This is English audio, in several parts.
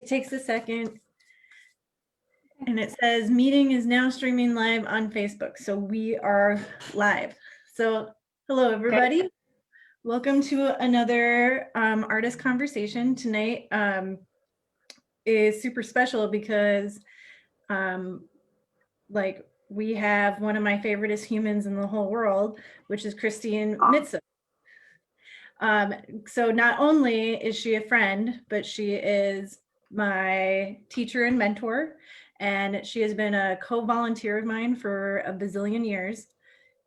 It takes a second. And it says meeting is now streaming live on Facebook. So we are live. So hello, everybody. Okay. Welcome to another artist conversation. Tonight is super special because like we have one of my favoriteest humans in the whole world, which is Christine Mitzuk. So not only is she a friend, but she is my teacher and mentor. And she has been a co-volunteer of mine for a bazillion years.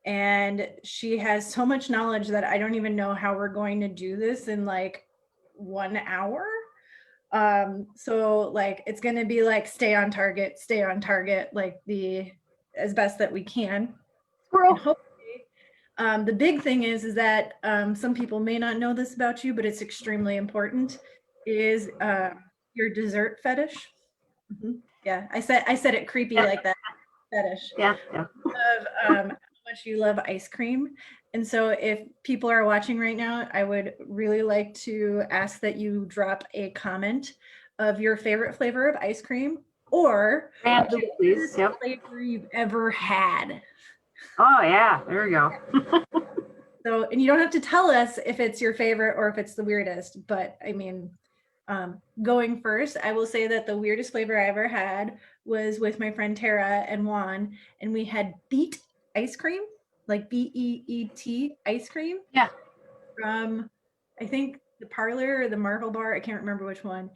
And she has so much knowledge that I don't even know how we're going to do this in like 1 hour. So like, it's going to be like, stay on target, like as best that we can. And hopefully, the big thing is that some people may not know this about you, but it's extremely important, is your dessert fetish. Mm-hmm. Yeah, I said it creepy like that, fetish. Yeah. Of how much you love ice cream. And so if people are watching right now, I would really like to ask that you drop a comment of your favorite flavor of ice cream or the weirdest flavor you've ever had. Oh yeah, there we go. So, and you don't have to tell us if it's your favorite or if it's the weirdest, but I mean, going first, I will say that the weirdest flavor I ever had was with my friend Tara and Juan, and we had beet ice cream, like BEET ice cream. Yeah. From, I think the Parlor or the Marvel Bar, I can't remember which one.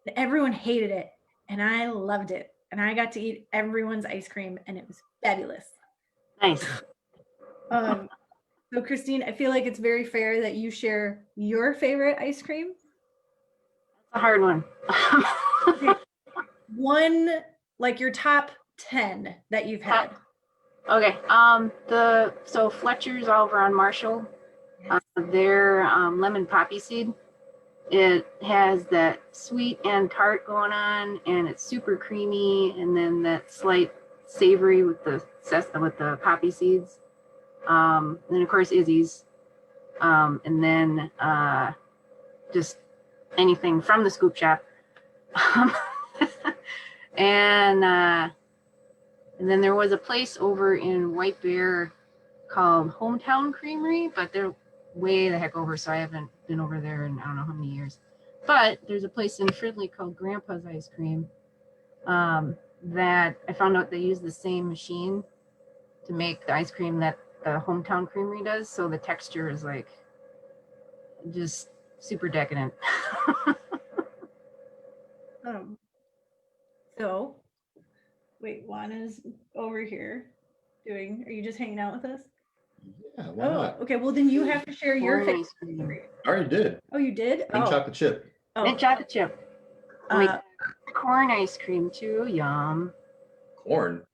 And everyone hated it, and I loved it. And I got to eat everyone's ice cream, and it was fabulous. Nice. So Christine, I feel like it's very fair that you share your favorite ice cream. That's a hard one. One, like your top 10 that you've had. Okay. So Fletcher's over on Marshall. Yes. Their lemon poppy seed. It has that sweet and tart going on, and it's super creamy, and then that slight savory with the poppy seeds. And then of course Izzy's, and then just anything from the scoop shop. And then there was a place over in White Bear called Hometown Creamery, but they're way the heck over, so I haven't been over there in I don't know how many years. But there's a place in Fridley called Grandpa's Ice Cream that I found out they use the same machine to make the ice cream that the Hometown Creamery does, so the texture is like just super decadent. So wait, Juana's over here are you just hanging out with us? Yeah, why not? Okay, well then you have to share your favorite. I already did. Oh, you did? Mint chocolate chip. Mint chocolate chip. Corn ice cream too, yum. Corn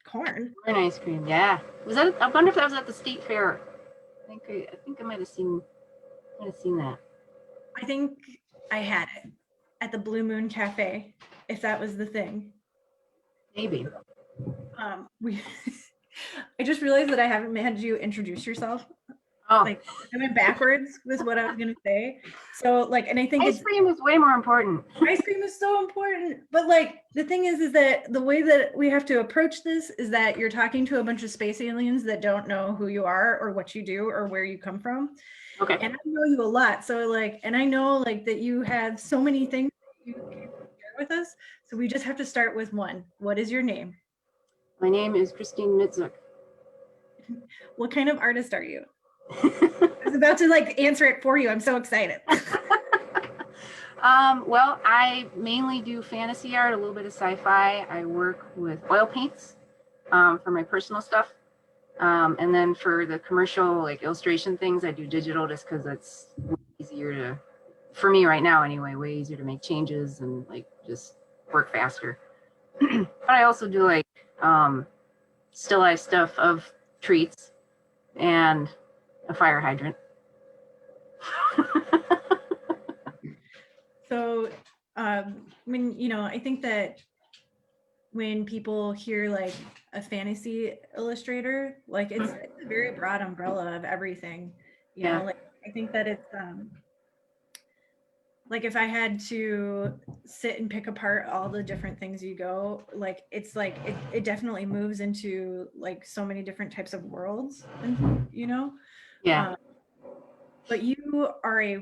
ice cream, yeah. I wonder if that was at the state fair. I think I might have seen that. I think I had it at the Blue Moon Cafe, if that was the thing. Maybe. I just realized that I haven't had you introduce yourself. Oh. Like I went backwards with what I was gonna say. So like, and I think ice cream is way more important. Ice cream is so important. But like the thing is that the way that we have to approach this is that you're talking to a bunch of space aliens that don't know who you are or what you do or where you come from. Okay. And I know you a lot. So like, and I know like that you have so many things that you can share with us. So we just have to start with one. What is your name? My name is Christine Mitzuk. What kind of artist are you? I was about to like answer it for you. I'm so excited. Well, I mainly do fantasy art, a little bit of sci-fi. I work with oil paints for my personal stuff. And then for the commercial like illustration things, I do digital just because it's easier for me right now anyway, way easier to make changes and like just work faster. But I also do like still life stuff of treats and a fire hydrant. So when I think that when people hear like a fantasy illustrator, like it's a very broad umbrella of everything, you know, like I think that it's like if I had to sit and pick apart all the different things you go, like it's like it definitely moves into like so many different types of worlds, and you know. Yeah. But you are a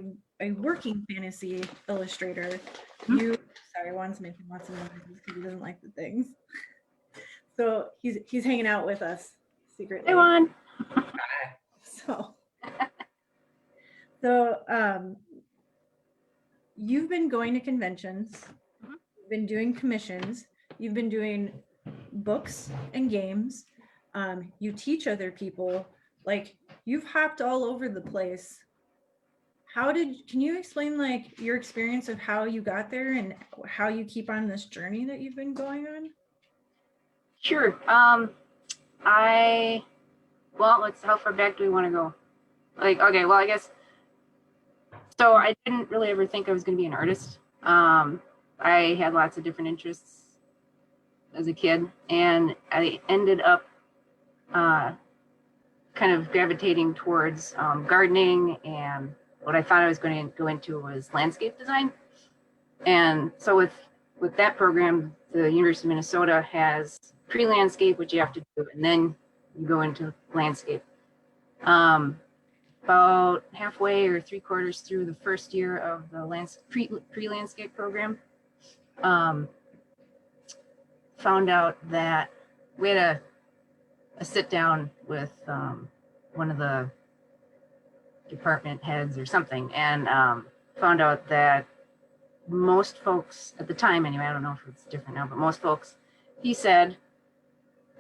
working fantasy illustrator. Mhm. You sorry, Juan's making lots of noises because he doesn't like the things. So he's hanging out with us secretly. Hey, Juan. So so you've been going to conventions, you've been doing commissions, you've been doing books and games, you teach other people, like you've hopped all over the place. Can you explain like your experience of how you got there and how you keep on this journey that you've been going on? Sure. How far back do we want to go? Like, okay, well, I guess, so I didn't really ever think I was going to be an artist. I had lots of different interests as a kid, and I ended up kind of gravitating towards gardening, and what I thought I was going to go into was landscape design. And so with that program, the University of Minnesota has pre-landscape, which you have to do, and then you go into landscape. About halfway or 3/4 through the first year of the pre-landscape program, found out that we had a sit down with one of the department heads or something, and found out that most folks at the time, anyway, I don't know if it's different now, but most folks, he said,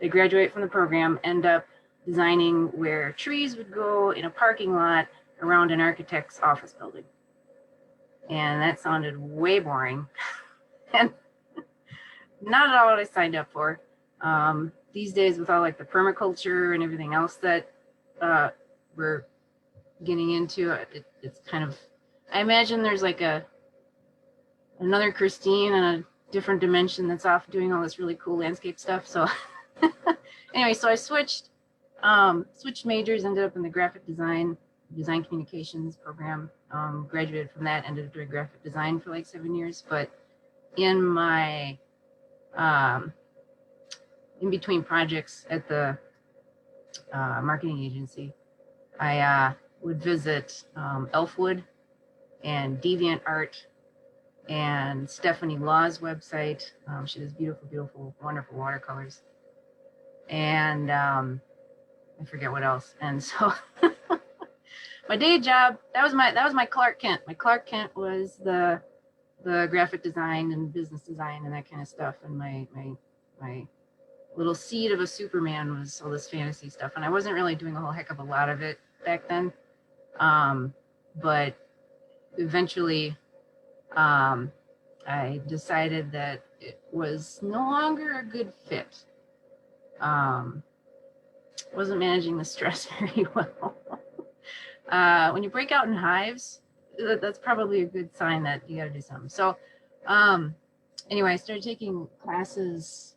they graduate from the program, end up designing where trees would go in a parking lot around an architect's office building. And that sounded way boring and not at all what I signed up for. These days, with all like the permaculture and everything else that we're getting into, it's kind of, I imagine there's like another Christine in a different dimension that's off doing all this really cool landscape stuff. So anyway, so I switched majors, ended up in the graphic design communications program. Graduated from that, ended up doing graphic design for like 7 years. But in my in between projects at the marketing agency, I would visit Elfwood and DeviantArt and Stephanie Law's website. She does beautiful, beautiful, wonderful watercolors. And I forget what else. And so my day job, that was my Clark Kent. My Clark Kent was the graphic design and business design and that kind of stuff. And my little seed of a Superman was all this fantasy stuff. And I wasn't really doing a whole heck of a lot of it back then. But eventually I decided that it was no longer a good fit. Wasn't managing the stress very well. When you break out in hives, that's probably a good sign that you got to do something. So anyway, I started taking classes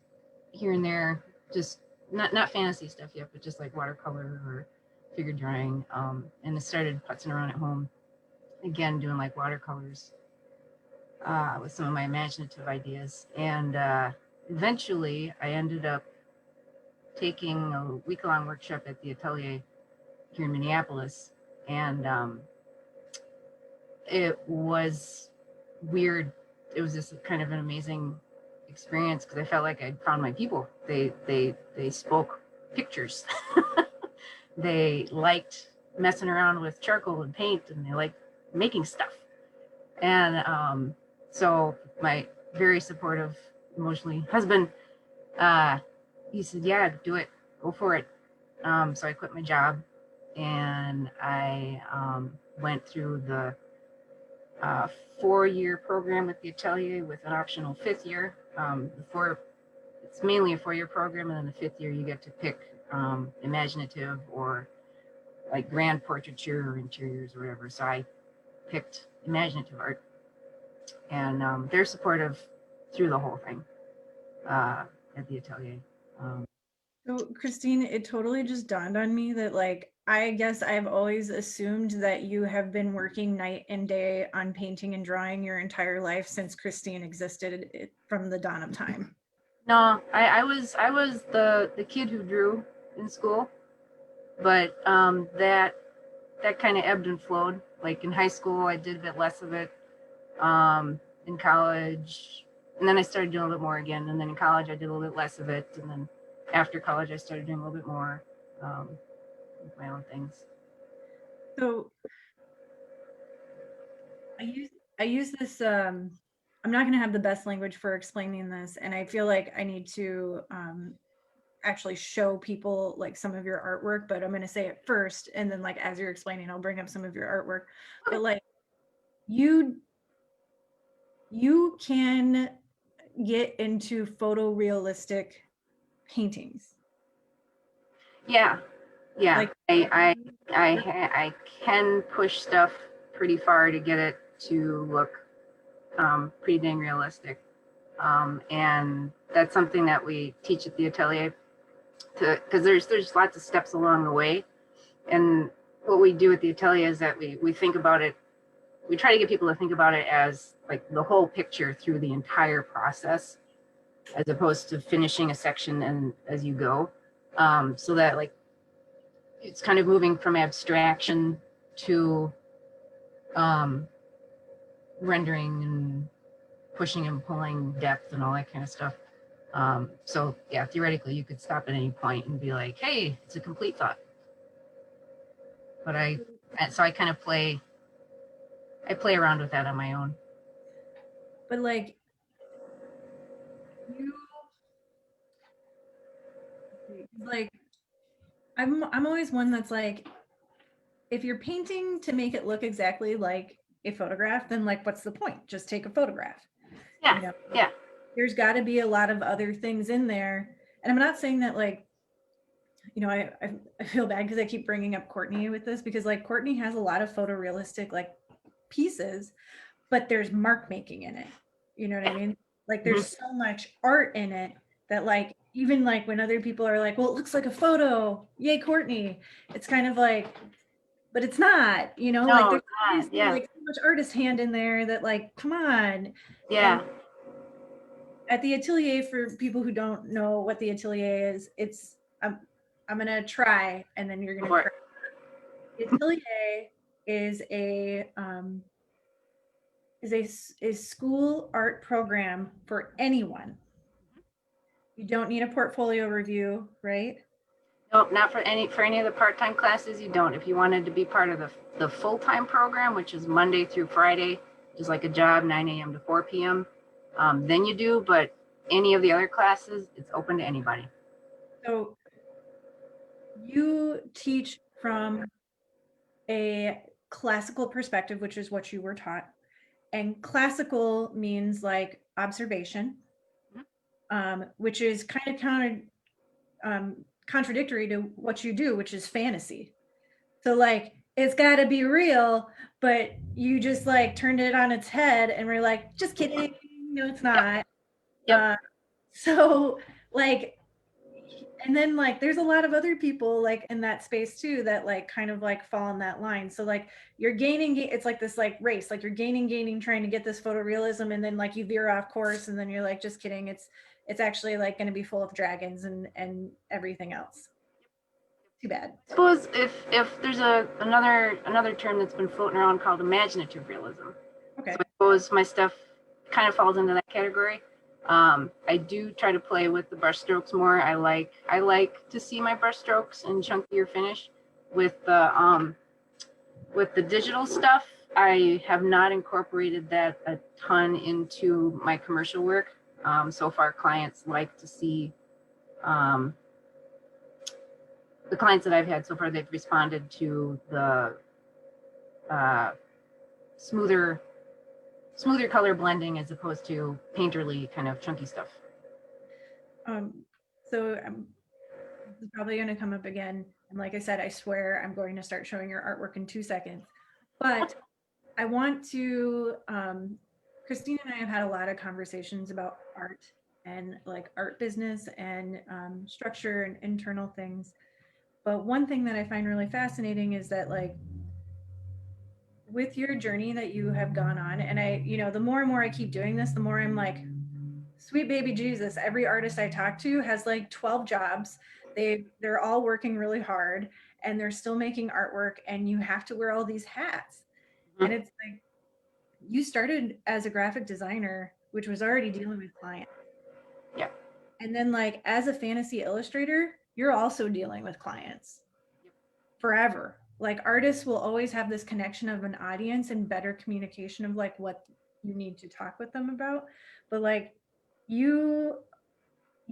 here and there, just not fantasy stuff yet, but just like watercolor or figure drawing. And I started putzing around at home, again, doing like watercolors with some of my imaginative ideas. And eventually I ended up taking a week-long workshop at the Atelier here in Minneapolis. And it was weird. It was just kind of an amazing experience because I felt like I'd found my people. They spoke pictures. They liked messing around with charcoal and paint, and they liked making stuff. And so my very supportive, emotionally husband, he said, yeah, do it, go for it. So I quit my job and I went through the 4-year program at the Atelier with an optional 5th year. It's mainly a 4-year program, and then the 5th year you get to pick imaginative or like grand portraiture or interiors or whatever. So I picked imaginative art, and they're supportive through the whole thing at the Atelier. So Christine, it totally just dawned on me that like I guess I've always assumed that you have been working night and day on painting and drawing your entire life since Christine existed from the dawn of time. No, I was the kid who drew in school, but that kind of ebbed and flowed. Like in high school, I did a bit less of it. In college, and then I started doing a little bit more again. And then in college, I did a little bit less of it. And then after college, I started doing a little bit more with my own things. So I use this I'm not going to have the best language for explaining this, and I feel like I need to actually show people like some of your artwork, but I'm going to say it first, and then like as you're explaining, I'll bring up some of your artwork. But like you can get into photorealistic paintings. Yeah, yeah. Like I can push stuff pretty far to get it to look pretty dang realistic. And that's something that we teach at the atelier, because there's lots of steps along the way. And what we do at the atelier is that we think about it. We try to get people to think about it as like the whole picture through the entire process, as opposed to finishing a section and as you go. So that like it's kind of moving from abstraction to rendering and pushing and pulling depth and all that kind of stuff. So yeah, theoretically you could stop at any point and be like, hey, it's a complete thought. But I kind of play around with that on my own. but like you like I'm always one that's like, if you're painting to make it look exactly like a photograph, then like what's the point? Just take a photograph. Yeah, You know? yeah. There's got to be a lot of other things in there. And I'm not saying that like, you know, I feel bad because I keep bringing up Courtney with this, because like Courtney has a lot of photorealistic like pieces, but there's mark making in it. You know what I mean? Like there's so much art in it that like, even like when other people are like, well, it looks like a photo, yay, Courtney. It's kind of like, but it's not, you know, No, like there's not, yeah. like so much artist hand in there that like, come on. Yeah. And at the atelier, for people who don't know what the atelier is, it's I'm gonna try and then you're gonna try. The atelier is a school art program for anyone. You don't need a portfolio review, right? Nope, not for any of the part-time classes. You don't. If you wanted to be part of the full-time program, which is Monday through Friday, just like a job, 9 a.m. to 4 p.m., then you do. But any of the other classes, it's open to anybody. So you teach from a classical perspective, which is what you were taught. And classical means like observation, which is kind of contradictory to what you do, which is fantasy. So like it's got to be real, but you just like turned it on its head and we're like, just kidding, no, it's not. Yep. So like, and then like there's a lot of other people like in that space too that like kind of like fall on that line. So like you're gaining, it's like this like race, like you're gaining, trying to get this photorealism, and then like you veer off course, and then you're like, just kidding, it's actually like going to be full of dragons and everything else. Too bad. I suppose if there's another term that's been floating around called imaginative realism. Okay. So I suppose my stuff kind of falls into that category. I do try to play with the brush strokes more. I like to see my brush strokes and chunkier finish. With the digital stuff, I have not incorporated that a ton into my commercial work. So far, clients like to see the clients that I've had so far, they've responded to the smoother color blending as opposed to painterly kind of chunky stuff. So this is probably going to come up again. And like I said, I swear I'm going to start showing your artwork in 2 seconds. But I want to, Christine and I have had a lot of conversations about art and like art business and structure and internal things. But one thing that I find really fascinating is that, like, with your journey that you have gone on, and I, the more and more I keep doing this, the more I'm like, sweet baby Jesus, every artist I talk to has like 12 jobs. They're all working really hard and they're still making artwork, and you have to wear all these hats. And it's like, you started as a graphic designer, which was already dealing with clients. Yeah. And then, like, as a fantasy illustrator, you're also dealing with clients forever. Like, artists will always have this connection of an audience and better communication of like what you need to talk with them about. But like, you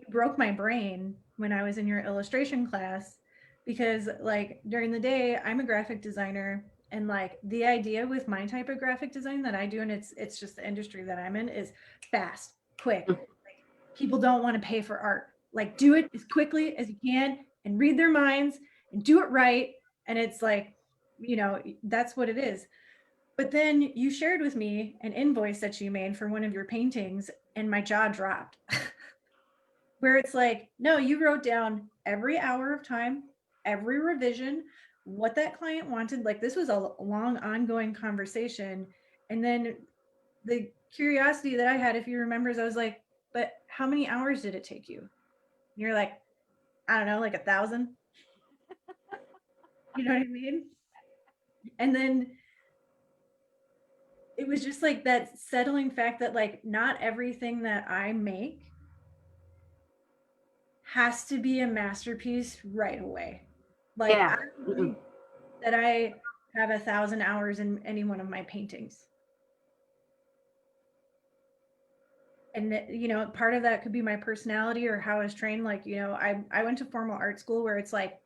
broke my brain when I was in your illustration class, because like during the day I'm a graphic designer, and like the idea with my type of graphic design that I do, and it's just the industry that I'm in, is fast, quick. Like, people don't want to pay for art. Like, do it as quickly as you can and read their minds and do it right. And it's like, that's what it is. But then you shared with me an invoice that you made for one of your paintings, and my jaw dropped. Where it's like, no, you wrote down every hour of time, every revision, what that client wanted. Like, this was a long ongoing conversation. And then the curiosity that I had, if you remember, is I was like, but how many hours did it take you? And you're like, I don't know, like 1,000. You know what I mean? And then it was just like that settling fact that like not everything that I make has to be a masterpiece right away. Like, Yeah. I don't think that I have 1,000 hours in any one of my paintings. And part of that could be my personality or how I was trained. Like, I went to formal art school where it's like,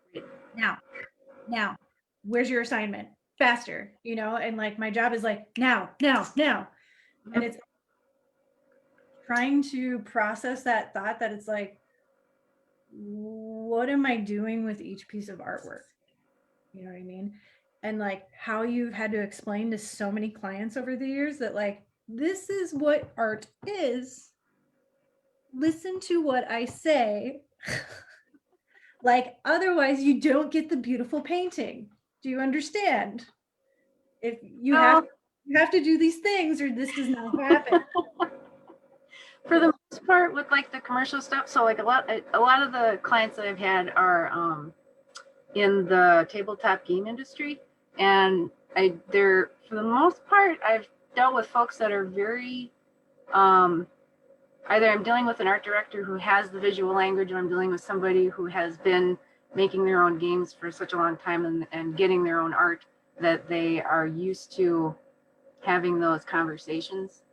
now, where's your assignment? Faster, and like my job is like, now. And it's trying to process that thought that it's like, what am I doing with each piece of artwork? You know what I mean? And like how you've had to explain to so many clients over the years that like, this is what art is. Listen to what I say. Like, otherwise you don't get the beautiful painting. Do you understand? If you have to do these things or this does not happen. For the most part with like the commercial stuff, so like a lot of the clients that I've had are in the tabletop game industry, and they're, for the most part, I've dealt with folks that are very either I'm dealing with an art director who has the visual language, or I'm dealing with somebody who has been making their own games for such a long time and getting their own art, that they are used to having those conversations.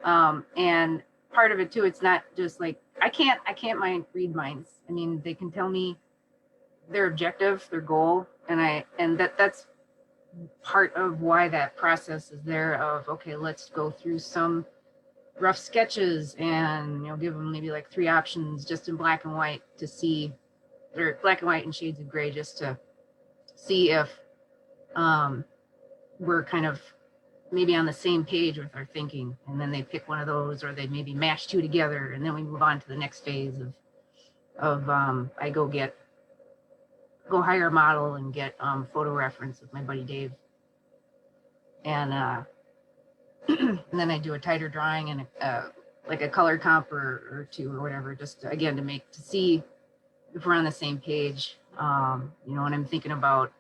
And part of it too, it's not just like, I can't read minds. I mean, they can tell me their objective, their goal, and that's part of why that process is there of, okay, let's go through some rough sketches and give them maybe like 3 options just in black and white to see, or black and white and shades of gray, just to see if we're kind of maybe on the same page with our thinking. And then they pick one of those, or they maybe mash 2 together, and then we move on to the next phase of I go hire a model and get photo reference with my buddy Dave, and and then I do a tighter drawing and like a color comp or 2 or whatever, just again to see if we're on the same page. And I'm thinking about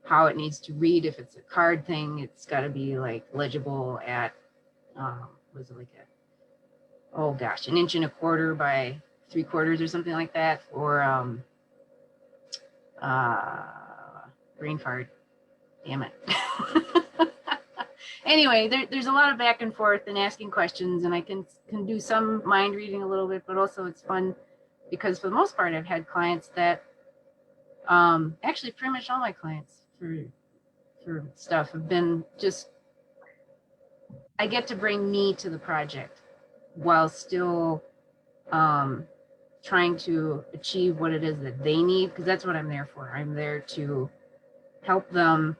how it needs to read. If it's a card thing, it's got to be like legible at was it like an 1.25 inches by 3/4 or something like that, or brain fart, damn it. Anyway, there's a lot of back and forth and asking questions, and I can do some mind reading a little bit, but also it's fun because for the most part I've had clients that actually pretty much all my clients for stuff have been just, I get to bring me to the project while still trying to achieve what it is that they need, because that's what I'm there for. I'm there to help them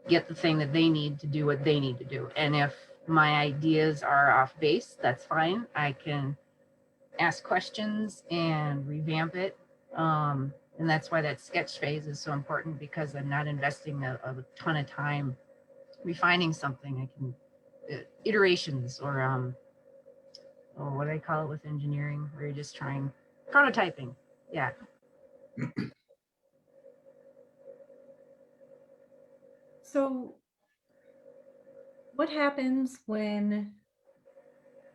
get the thing that they need to do what they need to do. And if my ideas are off base, that's fine. I can ask questions and revamp it, And that's why that sketch phase is so important, because I'm not investing a ton of time refining something. I can iterations, or what do I call it with engineering, where you're just trying prototyping. Yeah. So what happens when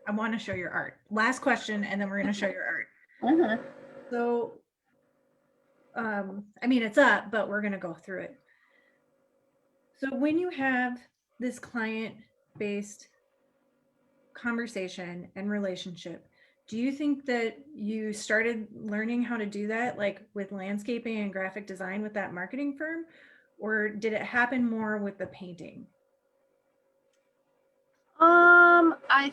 I want to show your art? Last question, and then we're going to show your art. Uh-huh. So, I mean, it's up, but we're going to go through it. So when you have this client-based conversation and relationship, do you think that you started learning how to do that, like with landscaping and graphic design with that marketing firm, or did it happen more with the painting? I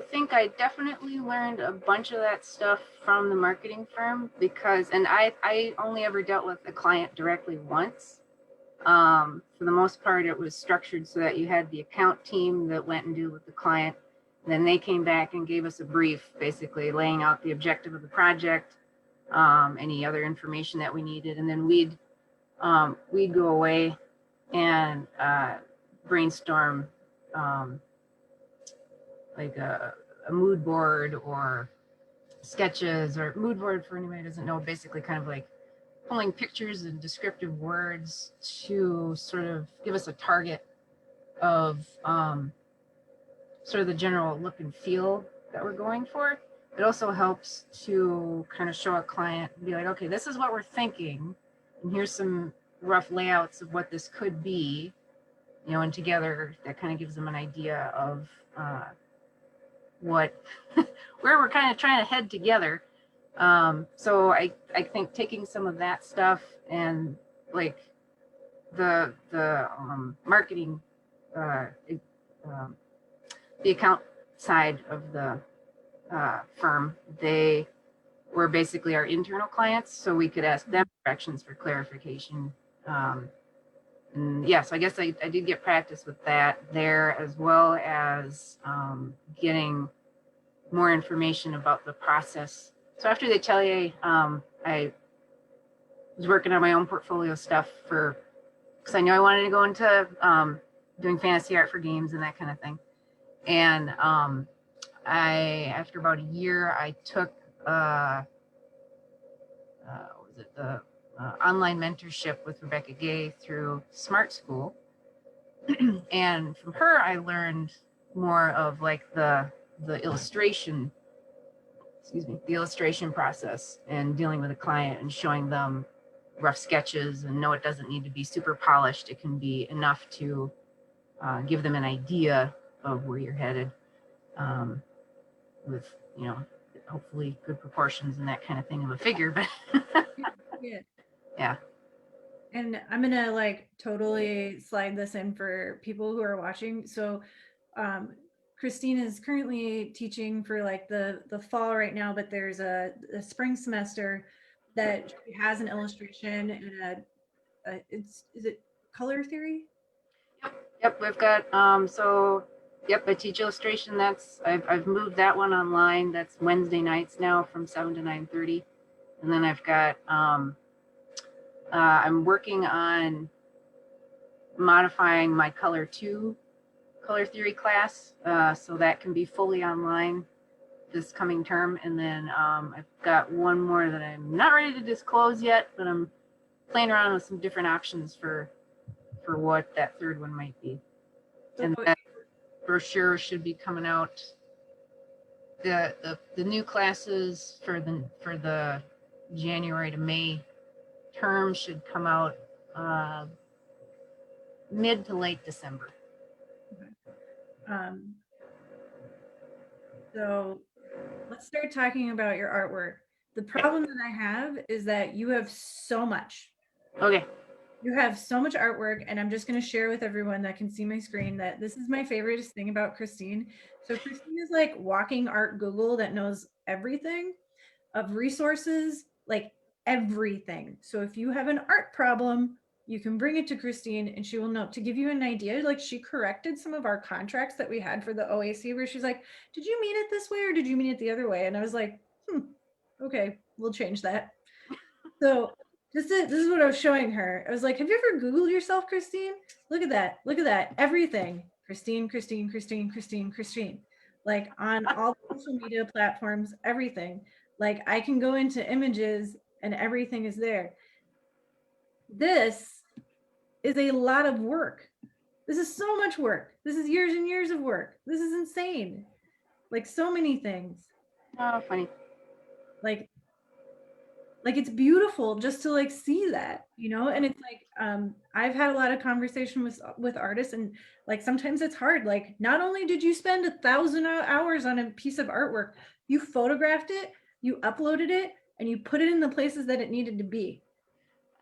think I definitely learned a bunch of that stuff from the marketing firm, because, and I only ever dealt with a client directly once. For the most part, it was structured so that you had the account team that went and deal with the client. Then they came back and gave us a brief, basically laying out the objective of the project, any other information that we needed, and then we'd go away and brainstorm like a mood board or sketches. Or mood board, for anybody who doesn't know, basically kind of like pulling pictures and descriptive words to sort of give us a target of sort of the general look and feel that we're going for. It also helps to kind of show a client and be like, okay, this is what we're thinking, and here's some rough layouts of what this could be, you know, and together that kind of gives them an idea of what where we're kind of trying to head together. So I think taking some of that stuff and like the marketing, the account side of the firm, they were basically our internal clients, so we could ask them directions for clarification. And yeah, so I guess I did get practice with that there, as well as getting more information about the process. So after the atelier, I was working on my own portfolio stuff because I knew I wanted to go into doing fantasy art for games and that kind of thing. And after about a year, I took what was it, the online mentorship with Rebecca Gay through Smart School. And from her, I learned more of like the illustration, the illustration process, and dealing with a client and showing them rough sketches. And no, it doesn't need to be super polished. It can be enough to give them an idea of where you're headed, with, you know, hopefully good proportions and that kind of thing of a figure. But Yeah. yeah. And I'm gonna like totally slide this in for people who are watching. So Christine is currently teaching for like the fall right now, but there's a spring semester that she has an illustration and is it color theory? Yep, we've got so yep, I teach illustration. I've moved that one online. That's Wednesday nights now from 7 to 9:30. And then I've got I'm working on modifying my color theory class, so that can be fully online this coming term. And then I've got one more that I'm not ready to disclose yet, but I'm playing around with some different options for what that third one might be. And that brochure should be coming out. The new classes for the January to May term should come out mid to late December. So let's start talking about your artwork. The problem that I have is that you have so much. Okay. You have so much artwork, and I'm just going to share with everyone that can see my screen that this is my favorite thing about Christine. So Christine is like walking art Google that knows everything of resources, like everything. So if you have an art problem, you can bring it to Christine and she will know. To give you an idea, like she corrected some of our contracts that we had for the OAC where she's like, did you mean it this way or did you mean it the other way? And I was like, okay. we'll change that. So this is what I was showing her. I was like, have you ever Googled yourself, Christine? Look at that. Look at that. Everything. Christine, Christine, Christine, Christine, Christine. Like on all social media platforms, everything. Like I can go into images and everything is there. This is a lot of work. This is so much work. This is years and years of work. This is insane. Like so many things. Oh, funny. Like it's beautiful just to like see that, you know. And it's like I've had a lot of conversation with artists, and like sometimes it's hard. Like not only did you spend 1,000 hours on a piece of artwork, you photographed it, you uploaded it, and you put it in the places that it needed to be.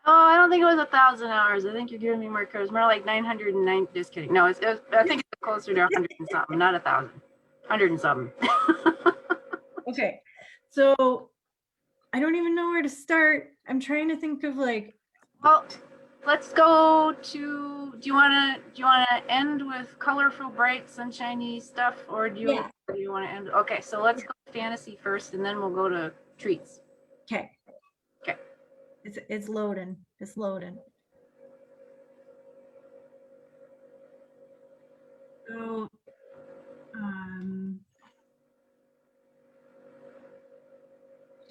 Oh, I don't think it was 1,000 hours. I think you're giving me more credit. It's more like 909. Just kidding. No, I think it's closer to 100 and something, not 1,000. 100 and something. Okay, so I don't even know where to start. I'm trying to think of like. Well, let's go to. Do you want to end with colorful, bright, sunshiny stuff, or do you want to end? Okay, so let's go fantasy first, and then we'll go to treats. Okay. Okay. It's loading. It's loading. So,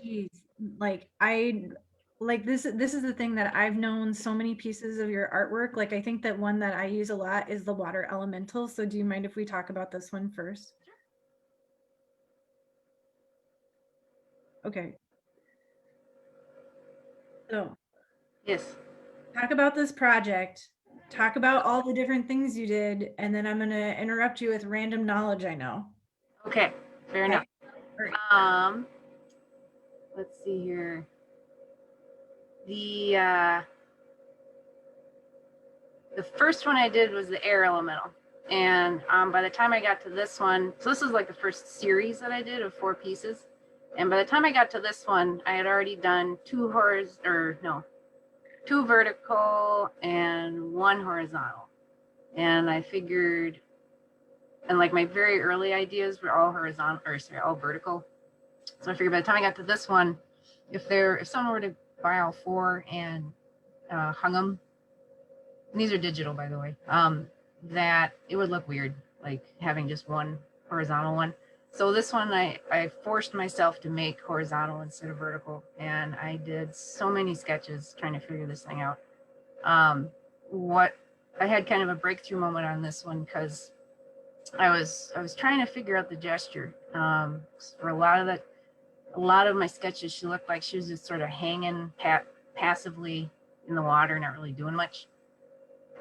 geez, like this is the thing that I've known so many pieces of your artwork. Like I think that one that I use a lot is the water elemental. So do you mind if we talk about this one first? Okay. So yes, talk about this project, talk about all the different things you did, and then I'm going to interrupt you with random knowledge I know. Okay, fair enough. Right. Let's see here. The first one I did was the air elemental, and by the time I got to this one, so this is like the first series that I did of 4 pieces, and by the time I got to this one, I had already done 2 vertical and 1 horizontal, and I figured, and like my very early ideas were all all vertical, so I figured by the time I got to this one, if someone were to buy all 4 and hung them, and these are digital by the way, that it would look weird, like having just 1 horizontal one. So this one I forced myself to make horizontal instead of vertical, and I did so many sketches trying to figure this thing out. What I had kind of a breakthrough moment on this one because I was trying to figure out the gesture. For a lot of my sketches, she looked like she was just sort of hanging passively in the water, not really doing much.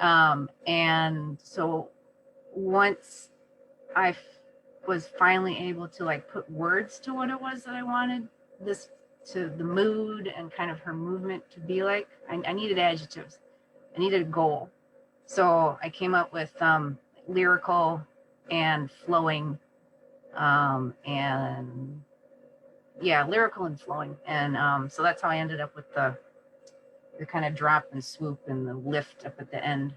And so once I was finally able to like put words to what it was that I wanted this to the mood and kind of her movement to be like, I needed adjectives. I needed a goal. So I came up with lyrical and flowing, and yeah, lyrical and flowing. And so that's how I ended up with the kind of drop and swoop and the lift up at the end.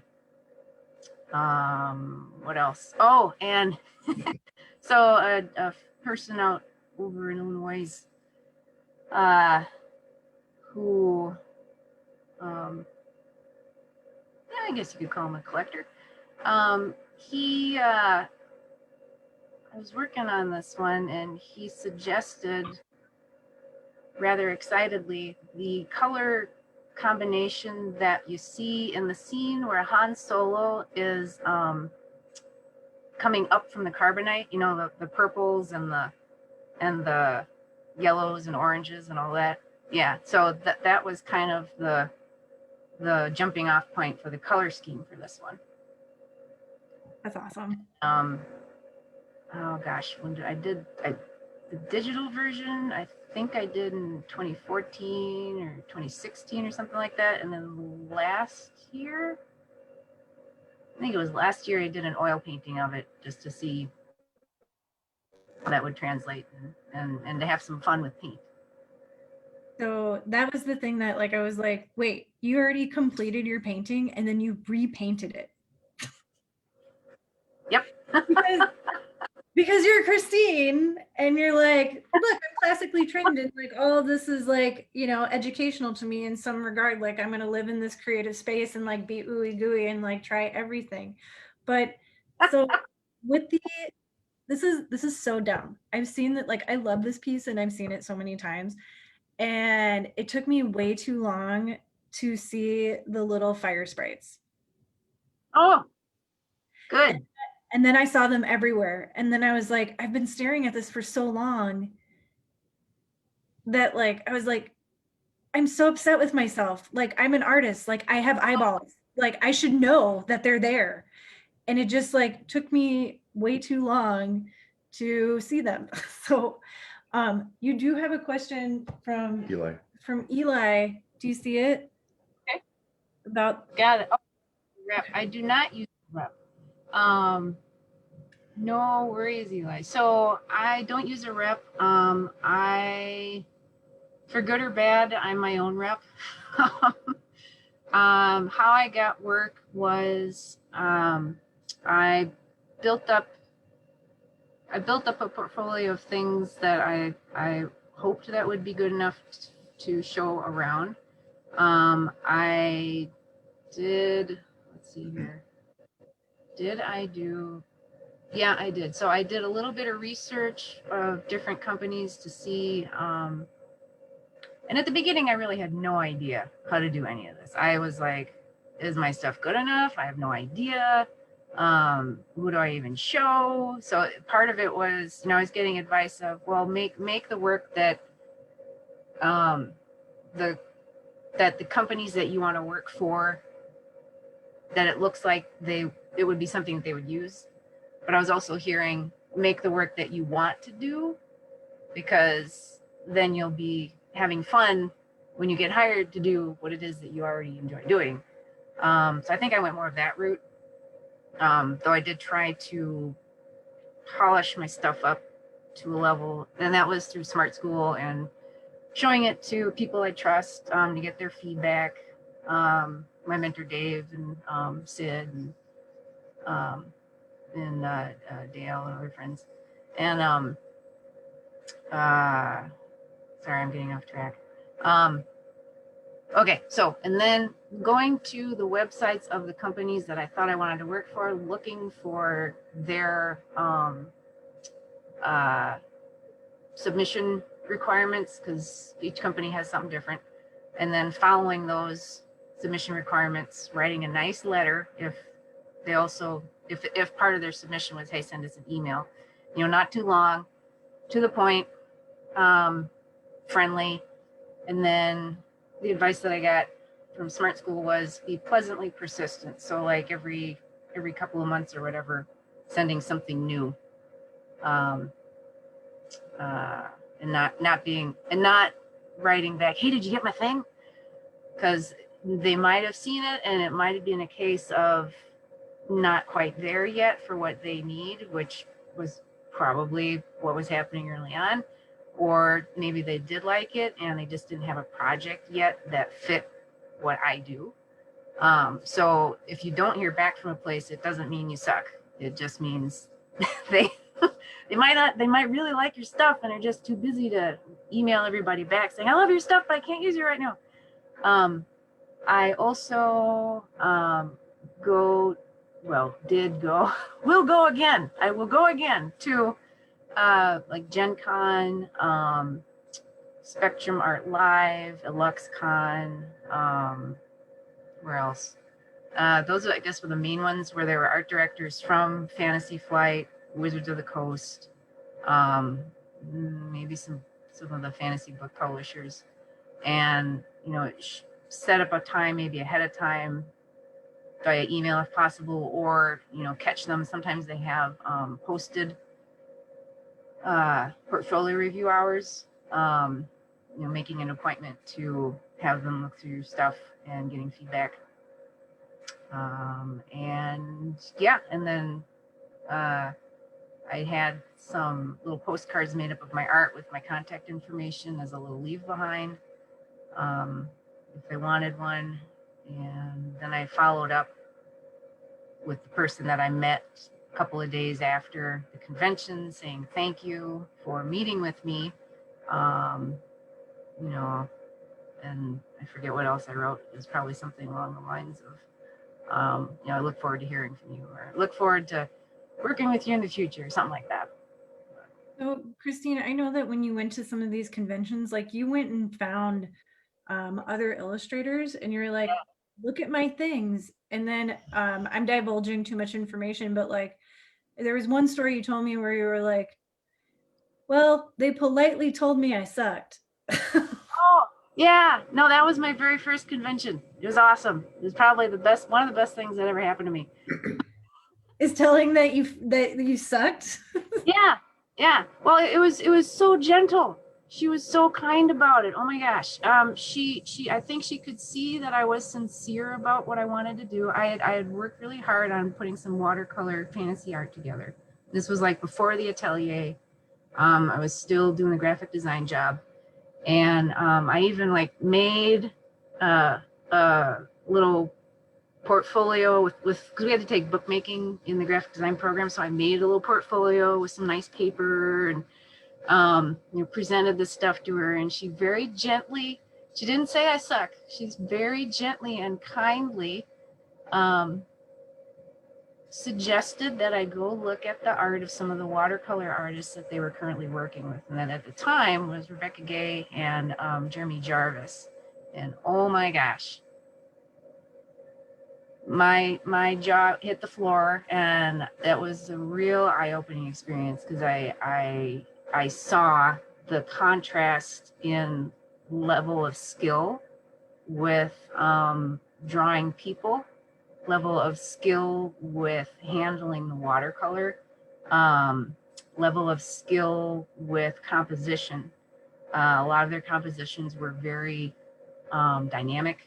What else? Oh, and so a person out over in Illinois, who, I guess you could call him a collector. I was working on this one, and he suggested rather excitedly the color combination that you see in the scene where Han Solo is coming up from the carbonite, you know, the purples and the yellows and oranges and all that. Yeah, so that was kind of the jumping off point for the color scheme for this one. That's awesome. Oh gosh, when did the digital version, I think I did in 2014 or 2016 or something like that. And then last year, I think it was last year, I did an oil painting of it just to see how that would translate and to have some fun with paint. So that was the thing that like I was like, wait, you already completed your painting and then you repainted it. Yep. because you're Christine and you're like, look, I'm classically trained and like all of this is like, you know, educational to me in some regard. Like I'm gonna live in this creative space and like be ooey gooey and like try everything. But so with the this is so dumb. I've seen that, like I love this piece and I've seen it so many times. And it took me way too long to see the little fire sprites. Oh, good. And then I saw them everywhere. And then I was like, I've been staring at this for so long that like I was like, I'm so upset with myself. Like I'm an artist. Like I have eyeballs. Like I should know that they're there. And it just like took me way too long to see them. So you do have a question Eli. from Eli. Do you see it? Okay. About Got it. Oh, rep. I do not use rep. No worries, Eli. So I don't use a rep. For good or bad, I'm my own rep. How I got work was I built up a portfolio of things that I hoped that would be good enough to show around. I did, let's see here. Did I do? Yeah, I did. So I did a little bit of research of different companies to see. And at the beginning, I really had no idea how to do any of this. I was like, is my stuff good enough? I have no idea. Who do I even show? So part of it was, I was getting advice of, well, make the work that the companies that you want to work for, that it looks like it would be something that they would use. But I was also hearing, make the work that you want to do, because then you'll be having fun when you get hired to do what it is that you already enjoy doing. So I think I went more of that route. Though I did try to polish my stuff up to a level, and that was through Smart School and showing it to people I trust to get their feedback. My mentor Dave and Sid and Dale and other friends. And sorry, I'm getting off track. Okay, so, and then going to the websites of the companies that I thought I wanted to work for, looking for their submission requirements, because each company has something different, and then following those submission requirements, writing a nice letter if they also, if part of their submission was, hey, send us an email, not too long, to the point, friendly. And then the advice that I got from Smart School was be pleasantly persistent. So like every couple of months or whatever, sending something new, and not writing back, hey, did you get my thing? Because they might have seen it and it might have been a case of not quite there yet for what they need, which was probably what was happening early on. Or maybe they did like it and they just didn't have a project yet that fit what I do. So if you don't hear back from a place, it doesn't mean you suck. It just means they might really like your stuff and are just too busy to email everybody back saying, I love your stuff, but I can't use it right now. I also will go again. I will go again to like Gen Con, Spectrum Art Live, EluxCon, where else? Those, I guess, were the main ones where there were art directors from Fantasy Flight, Wizards of the Coast, maybe some of the fantasy book publishers. And, set up a time maybe ahead of time via email if possible, or, catch them. Sometimes they have posted portfolio review hours, making an appointment to have them look through your stuff and getting feedback. And then I had some little postcards made up of my art with my contact information as a little leave behind, if they wanted one. And then I followed up with the person that I met couple of days after the convention saying thank you for meeting with me. You know, and I forget what else I wrote. It was probably something along the lines of, you know, I look forward to hearing from you, or look forward to working with you in the future, something like that. So, Christine, I know that when you went to some of these conventions, like you went and found other illustrators and you're like, look at my things. And then I'm divulging too much information, but like there was one story you told me where you were like, well, they politely told me I sucked. Oh, yeah. No, that was my very first convention. It was awesome. It was probably the best, one of the best things that ever happened to me. Is telling that you sucked? Yeah. Yeah. Well, it was so gentle. She was so kind about it. Oh my gosh. I think she could see that I was sincere about what I wanted to do. I had worked really hard on putting some watercolor fantasy art together. This was like before the atelier. I was still doing the graphic design job. And I even like made a little portfolio with because we had to take bookmaking in the graphic design program. So I made a little portfolio with some nice paper and you know, presented the stuff to her, and she very gently, she didn't say I suck. She's very gently and kindly suggested that I go look at the art of some of the watercolor artists that they were currently working with. And then at the time was Rebecca Gay and Jeremy Jarvis. And oh my gosh, my jaw hit the floor, and that was a real eye-opening experience because I saw the contrast in level of skill with drawing people, level of skill with handling the watercolor, level of skill with composition. A lot of their compositions were very dynamic,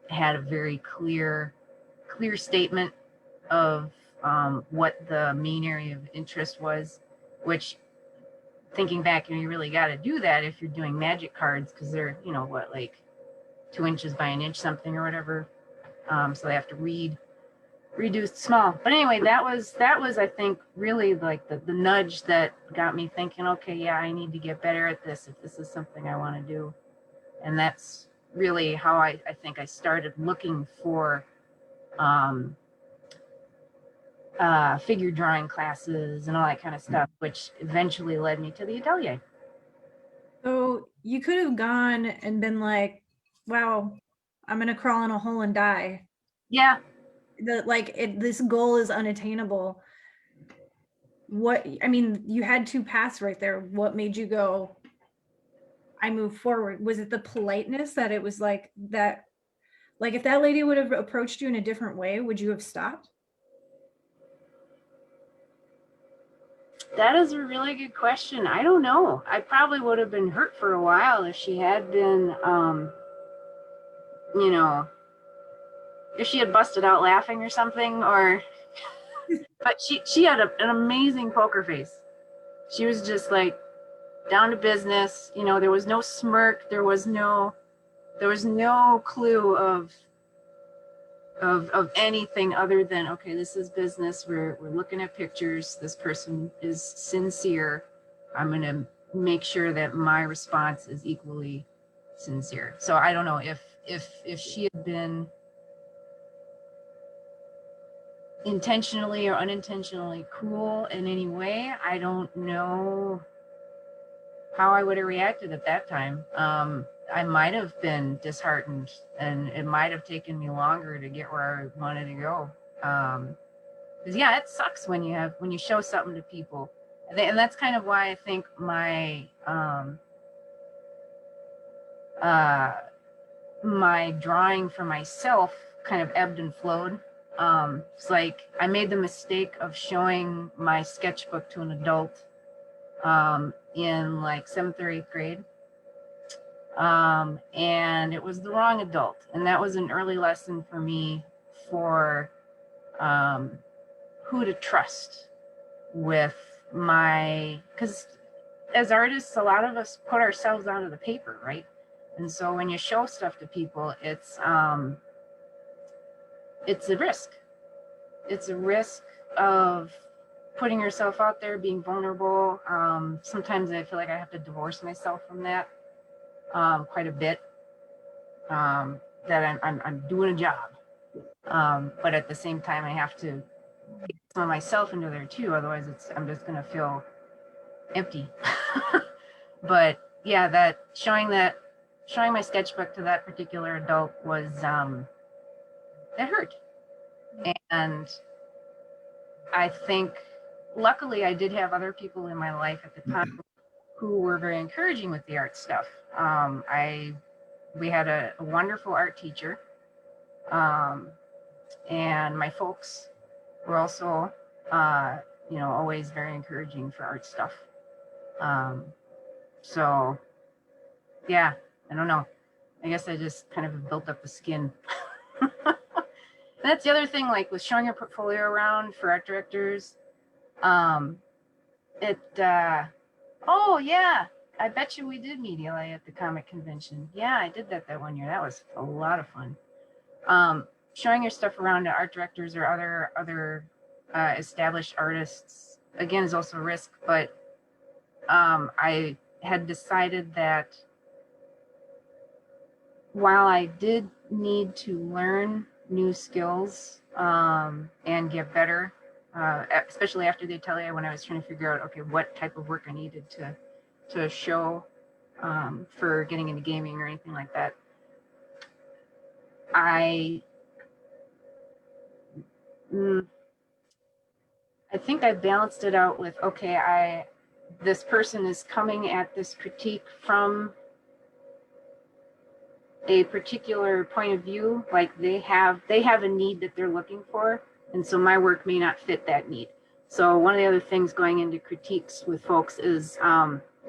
had a very clear statement of what the main area of interest was, which, thinking back, you know, you really got to do that if you're doing magic cards, because they're, you know, what, like 2 inches by an inch something or whatever. So they have to redo small. But anyway, that was I think really like the nudge that got me thinking, okay, yeah, I need to get better at this if this is something I want to do. And that's really how I think I started looking for figure drawing classes and all that kind of stuff, which eventually led me to the atelier. So you could have gone and been like, wow, I'm gonna crawl in a hole and die. Yeah. This goal is unattainable. What, I mean, you had two paths right there. What made you go, I move forward? Was it the politeness that it was like that? Like if that lady would have approached you in a different way, would you have stopped? That is a really good question. I don't know. I probably would have been hurt for a while if she had been, you know, if she had busted out laughing or something, or, but she had an amazing poker face. She was just like down to business. You know, there was no smirk. There was no clue of anything other than, okay, this is business. We're looking at pictures. This person is sincere. I'm going to make sure that my response is equally sincere. So I don't know if she had been intentionally or unintentionally cruel in any way, I don't know how I would have reacted at that time. I might have been disheartened, and it might have taken me longer to get where I wanted to go. Because yeah, it sucks when you show something to people, and that's kind of why I think my my drawing for myself kind of ebbed and flowed. It's like I made the mistake of showing my sketchbook to an adult in like 7th or 8th grade. And it was the wrong adult. And that was an early lesson for me for who to trust with because as artists, a lot of us put ourselves onto the paper, right? And so when you show stuff to people, it's a risk. it's a risk of putting yourself out there, being vulnerable. Sometimes I feel like I have to divorce myself from that quite a bit. That I'm doing a job, but at the same time I have to get some of myself into there too. Otherwise, I'm just gonna feel empty. But yeah, that showing my sketchbook to that particular adult was that hurt, and I think luckily I did have other people in my life at the time who were very encouraging with the art stuff. We had a wonderful art teacher, and my folks were also, always very encouraging for art stuff. So, yeah, I don't know. I guess I just kind of built up the skin. That's the other thing, like with showing your portfolio around for art directors. Oh yeah, I bet you we did meet Eli at the comic convention. Yeah, I did that 1 year. That was a lot of fun. Showing your stuff around to art directors or other established artists, again, is also a risk, but I had decided that while I did need to learn new skills and get better, especially after the atelier, when I was trying to figure out, okay, what type of work I needed to show for getting into gaming or anything like that, I think I balanced it out with, okay, this person is coming at this critique from a particular point of view, like they have a need that they're looking for, and so my work may not fit that need. So one of the other things going into critiques with folks is,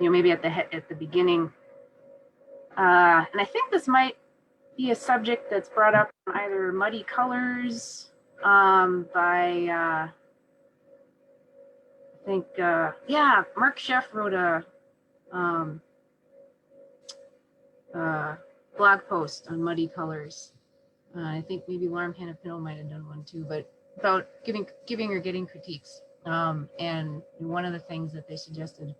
maybe at the beginning, and I think this might be a subject that's brought up in either Muddy Colors by I think Mark Sheff wrote a blog post on Muddy Colors. I think maybe Lauren Panapino might have done one too, but about giving or getting critiques. And one of the things that they suggested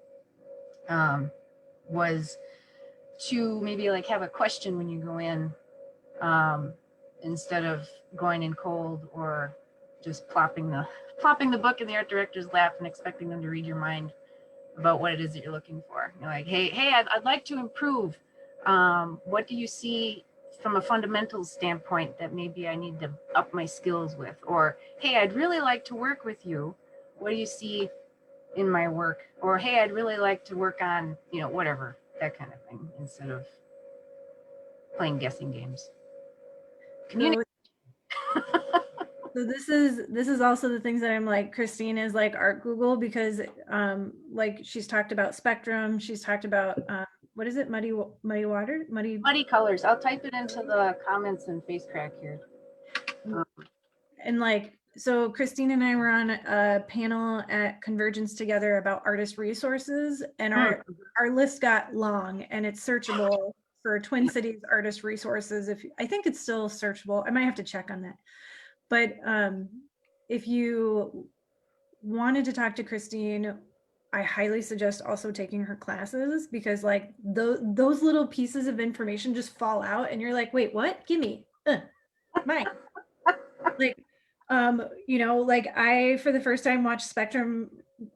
was to maybe like have a question when you go in, instead of going in cold or just plopping the book in the art director's lap and expecting them to read your mind about what it is that you're looking for. You're like, hey, I'd like to improve. What do you see from a fundamentals standpoint that maybe I need to up my skills with? Or, hey, I'd really like to work with you. What do you see in my work? Or, hey, I'd really like to work on, whatever, that kind of thing, instead of playing guessing games. So this is also the things that I'm like, Christine is like art Google, because like she's talked about spectrum, she's talked about what is it, muddy colors. I'll type it into the comments and face crack here. And like, so Christine and I were on a panel at Convergence together about artist resources, and our list got long, and it's searchable for Twin Cities artist resources. I think it's still searchable. I might have to check on that. But if you wanted to talk to Christine, I highly suggest also taking her classes, because like those little pieces of information just fall out and you're like, wait, what? Give me mine. Like, like I, for the first time, watched Spectrum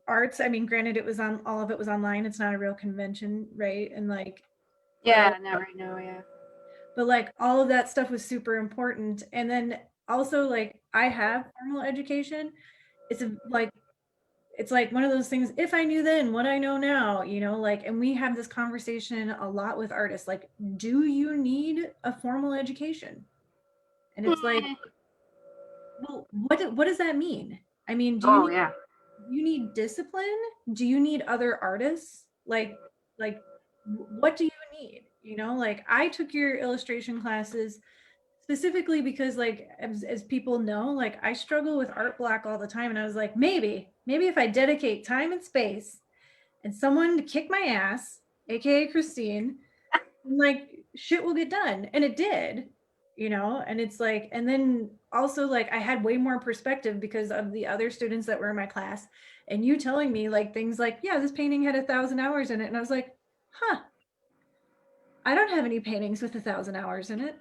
Arts. I mean, granted, all of it was online. It's not a real convention, right? And like, not right now, yeah. But like all of that stuff was super important. And then also, like, I have formal education. It's like one of those things, if I knew then what I know now, like, and we have this conversation a lot with artists, like, do you need a formal education? And it's like, well, what does that mean? I mean, do you need discipline? Do you need other artists? Like what do you need? Like, I took your illustration classes specifically because, like, as people know, like, I struggle with art block all the time. And I was like, maybe if I dedicate time and space and someone to kick my ass, AKA Christine, like, shit will get done. And it did, and it's like, and then also like I had way more perspective because of the other students that were in my class, and you telling me like things like, yeah, this painting had 1,000 hours in it. And I was like, huh, I don't have any paintings with 1,000 hours in it.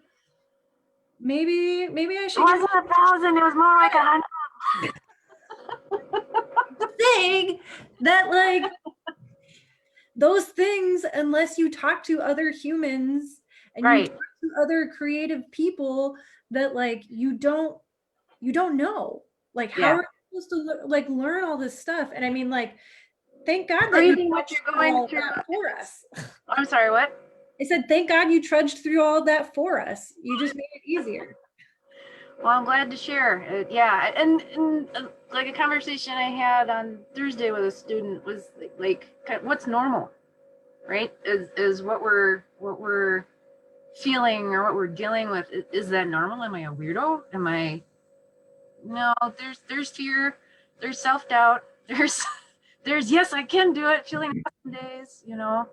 Maybe I It should get wasn't 1,000, it was more like 100. the thing that like those things, unless you talk to other humans and you Right. talk to other creative people, that like you don't know like how Yeah. are you supposed to like learn all this stuff. And I mean, like, thank God that Breathing you what trudged you're through going all through. that for us. I'm sorry, what? I said, thank God you trudged through all that for us. You just made it easier. Well, I'm glad to share. Yeah, and like a conversation I had on Thursday with a student was like what's normal, right? Is what we're feeling or what we're dealing with. Is that normal? Am I a weirdo? Am I? No. There's fear. There's self-doubt. There's yes, I can do it. Feeling some days.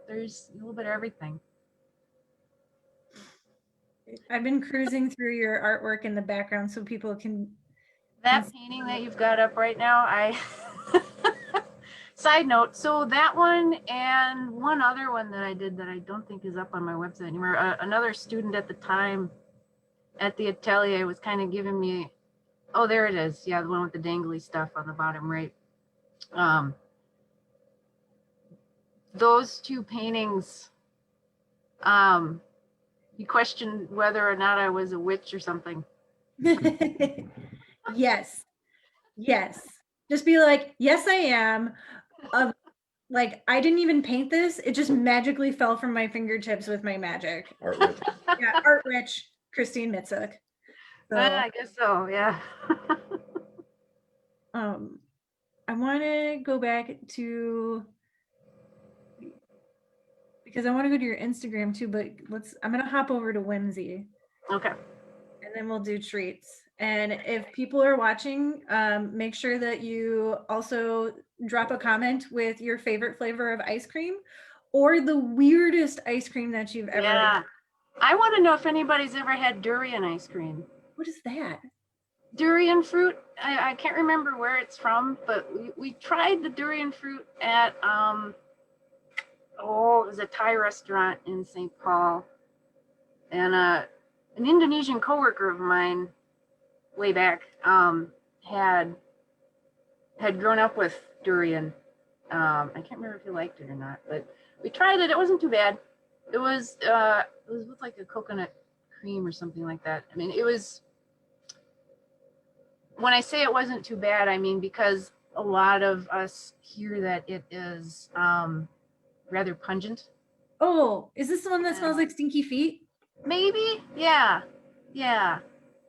There's a little bit of everything. I've been cruising through your artwork in the background so people can. That painting that you've got up right now, side note, so that one and one other one that I did that I don't think is up on my website anymore, another student at the time at the atelier was kind of giving me, oh, there it is. Yeah, the one with the dangly stuff on the bottom right. Those two paintings, he questioned whether or not I was a witch or something. Yes. Just be like, yes, I am. Like, I didn't even paint this. It just magically fell from my fingertips with my magic. Art Witch. Yeah, art witch, Christine Mitzuk. So, I guess so, yeah. I want to go back to, because I want to go to your Instagram too, but I'm going to hop over to Whimsy. Okay. And then we'll do treats. And if people are watching, make sure that you also drop a comment with your favorite flavor of ice cream or the weirdest ice cream that you've ever had. I want to know if anybody's ever had durian ice cream. What is that? Durian fruit. I can't remember where it's from, but we tried the durian fruit at it was a Thai restaurant in St. Paul, and an Indonesian coworker of mine way back had grown up with durian. I can't remember if he liked it or not, but we tried it. It wasn't too bad. It was with like a coconut cream or something like that. I mean, it was. When I say it wasn't too bad, I mean because a lot of us hear that it is rather pungent. Oh, is this the one that smells like stinky feet? Maybe, yeah.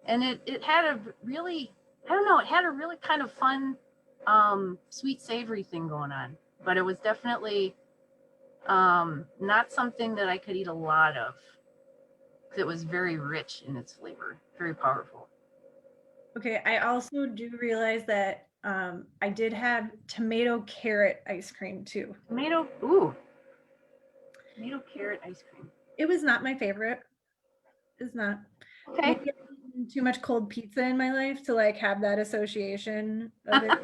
And it had a really, I don't know, it had a really kind of fun, sweet savory thing going on. But it was definitely not something that I could eat a lot of. Because it was very rich in its flavor, very powerful. Okay, I also do realize that I did have tomato carrot ice cream too. Tomato carrot ice cream. It was not my favorite. It's not. Okay. Maybe I've eaten too much cold pizza in my life to like have that association of it.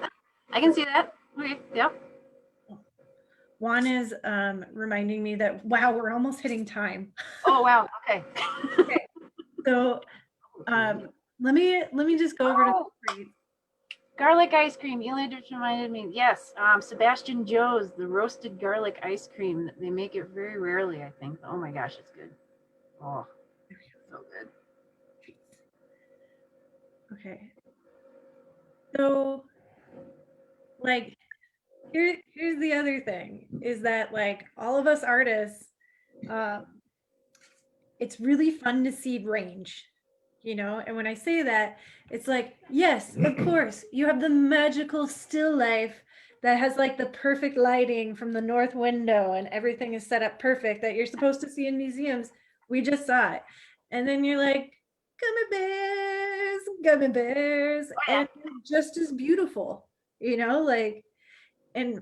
I can see that. Okay, yep. Juan is reminding me that, wow, we're almost hitting time. Oh, wow. Okay. Okay. So let me just go over to the treats. Garlic ice cream. Eli just reminded me. Yes, Sebastian Joe's, the roasted garlic ice cream. They make it very rarely, I think. Oh my gosh, it's good. Oh, so good. Okay. So, like, here's the other thing is that like all of us artists, it's really fun to see range. And when I say that, it's like, yes, of course, you have the magical still life that has like the perfect lighting from the north window and everything is set up perfect that you're supposed to see in museums. We just saw it. And then you're like, gummy bears, Oh, yeah. and it's just as beautiful, like, and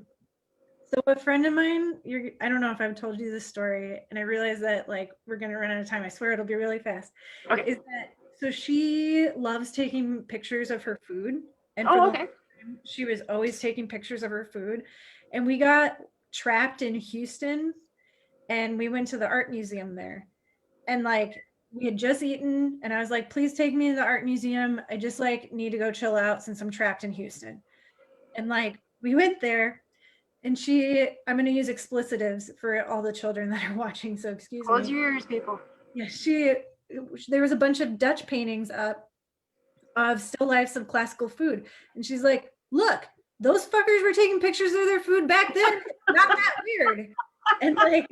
so a friend of mine, I don't know if I've told you this story, and I realize that like we're gonna run out of time. I swear it'll be really fast. Okay. Is that So she loves taking pictures of her food. And for Oh, the okay. time, she was always taking pictures of her food. And we got trapped in Houston and we went to the art museum there. And like we had just eaten and I was like, please take me to the art museum. I just like need to go chill out since I'm trapped in Houston. And like we went there and I'm going to use explicitives for all the children that are watching. So excuse Close me. your ears, people. Yeah, there was a bunch of Dutch paintings up of still lifes of classical food. And she's like, look, those fuckers were taking pictures of their food back then. Not that weird. And like,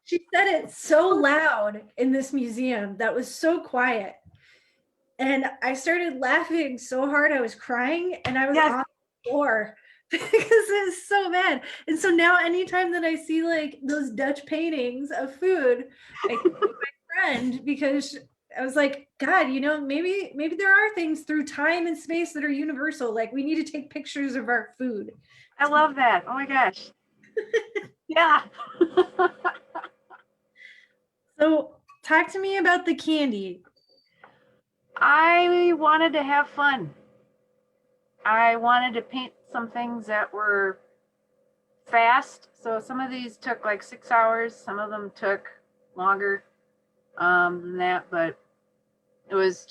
she said it so loud in this museum that was so quiet. And I started laughing so hard, I was crying and I was Yes. on the floor because it was so bad. And so now anytime that I see like those Dutch paintings of food, I think of my friend because I was like, God, you know, maybe there are things through time and space that are universal. Like we need to take pictures of our food. I love that. Oh my gosh. Yeah. So talk to me about the candy. I wanted to have fun. I wanted to paint some things that were fast. So some of these took like 6 hours. Some of them took longer than that, but it was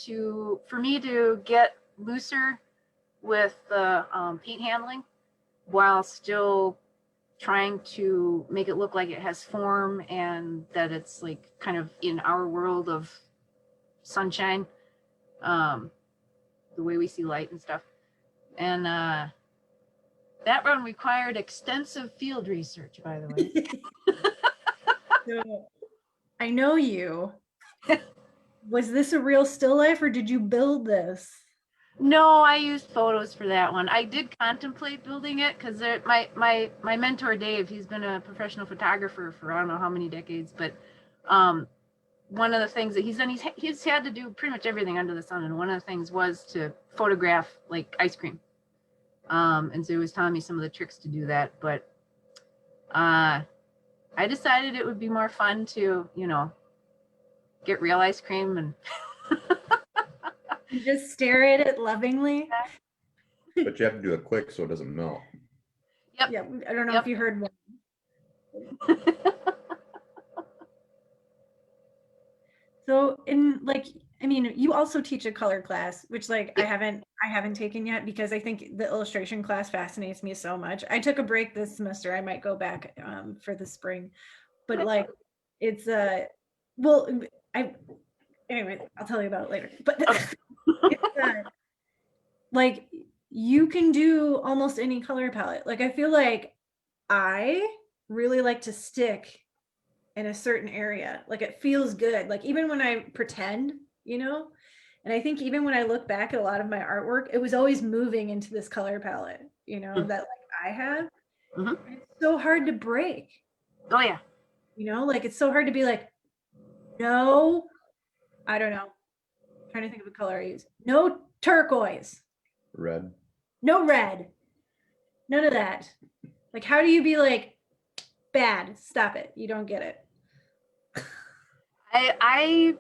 for me to get looser with the paint handling while still trying to make it look like it has form and that it's like kind of in our world of sunshine, the way we see light and stuff. And that run required extensive field research, by the way. So, I know you. Was this a real still life or did you build this? No, I used photos for that one. I did contemplate building it because my mentor Dave, he's been a professional photographer for I don't know how many decades, but one of the things that he's done, he's had to do pretty much everything under the sun, and one of the things was to photograph like ice cream. And so he was telling me some of the tricks to do that, but I decided it would be more fun to, you know, get real ice cream and You just stare at it lovingly. But you have to do it quick so it doesn't melt. Yep. Yeah, I don't know Yep. if you heard one. So in like, I mean, you also teach a color class, which like I haven't taken yet because I think the illustration class fascinates me so much. I took a break this semester. I might go back for the spring, but like it's well, anyway, I'll tell you about it later. But it's like you can do almost any color palette. Like I feel like I really like to stick in a certain area. Like it feels good. Like even when I pretend, you know, and I think even when I look back at a lot of my artwork, it was always moving into this color palette, you know, that like I have. Mm-hmm. It's so hard to break, Oh yeah. you know, like it's so hard to be like, no, I don't know. I'm trying to think of a color I use. No turquoise, Red. no red, none of that. Like, how do you be like, bad, stop it, you don't get it. I